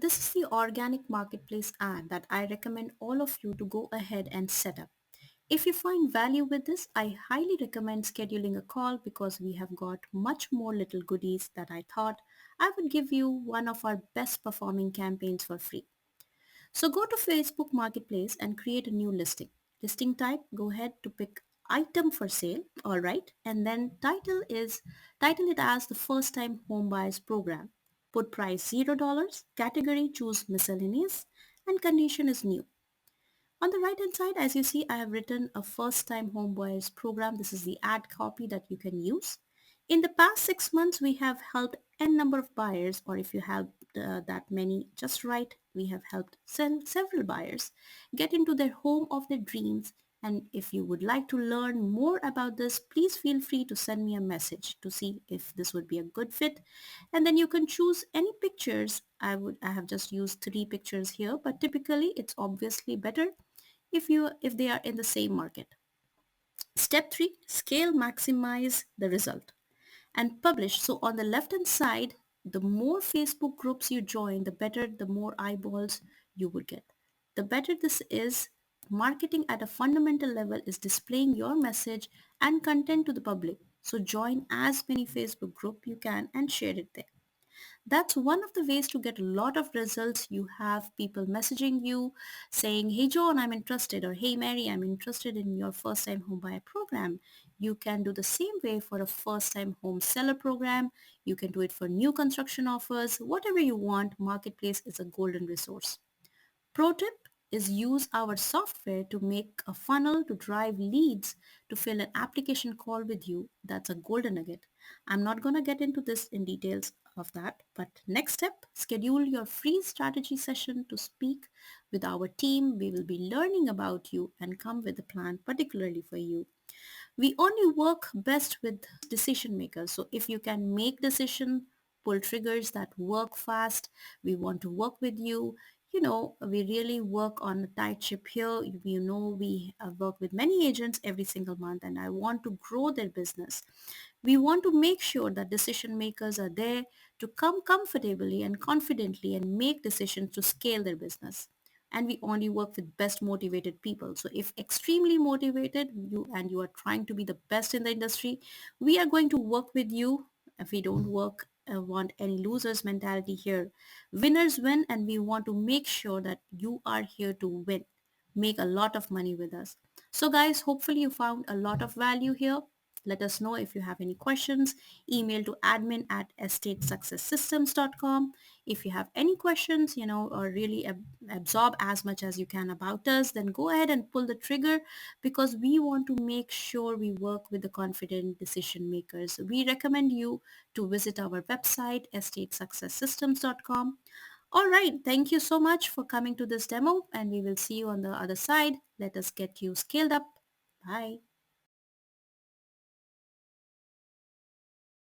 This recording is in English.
This is the organic marketplace ad that I recommend all of you to go ahead and set up. If you find value with this, I highly recommend scheduling a call because we have got much more little goodies that I thought I would give you one of our best performing campaigns for free. So go to Facebook Marketplace and create a new listing. Listing type, go ahead to pick item for sale, all right, and then title it as the first time home buyers program. Put price $0, category choose miscellaneous, and condition is new. On the right hand side, as you see, I have written a first time home buyers program. This is the ad copy that you can use. In the past 6 months, we have helped n number of buyers, or if you have that many just right, we have helped several buyers get into their home of their dreams. And if you would like to learn more about this, please feel free to send me a message to see if this would be a good fit. And then you can choose any pictures. I have just used 3 pictures here, but typically it's obviously better if they are in the same market. Step 3, scale maximize the result and publish. So on the left hand side, the more Facebook groups you join, the better, the more eyeballs you will get. The better this is, marketing at a fundamental level is displaying your message and content to the public. So join as many Facebook group you can and share it there. That's one of the ways to get a lot of results. You have people messaging you saying, hey John, I'm interested, or hey Mary, I'm interested in your first time home buyer program. You can do the same way for a first time home seller program. You can do it for new construction offers, whatever you want. Marketplace is a golden resource. Pro tip is use our software to make a funnel to drive leads to fill an application call with you. That's a golden nugget. I'm not going to get into this in details of that, but next step, schedule your free strategy session to speak with our team. We will be learning about you and come with a plan particularly for you. We only work best with decision makers. So if you can make decision, pull triggers that work fast, we want to work with you. We really work on a tight ship here. We work with many agents every single month and I want to grow their business. We want to make sure that decision makers are there to come comfortably and confidently and make decisions to scale their business. And we only work with best motivated people. So if extremely motivated you are trying to be the best in the industry, we are going to work with you. If we don't want any losers mentality here. Winners win, and we want to make sure that you are here to win, make a lot of money with us. So guys, hopefully you found a lot of value here. Let us know if you have any questions. Email to admin@estatesuccesssystems.com. If you have any questions, or really absorb as much as you can about us, then go ahead and pull the trigger because we want to make sure we work with the confident decision makers. We recommend you to visit our website, estatesuccesssystems.com. All right. Thank you so much for coming to this demo and we will see you on the other side. Let us get you scaled up. Bye.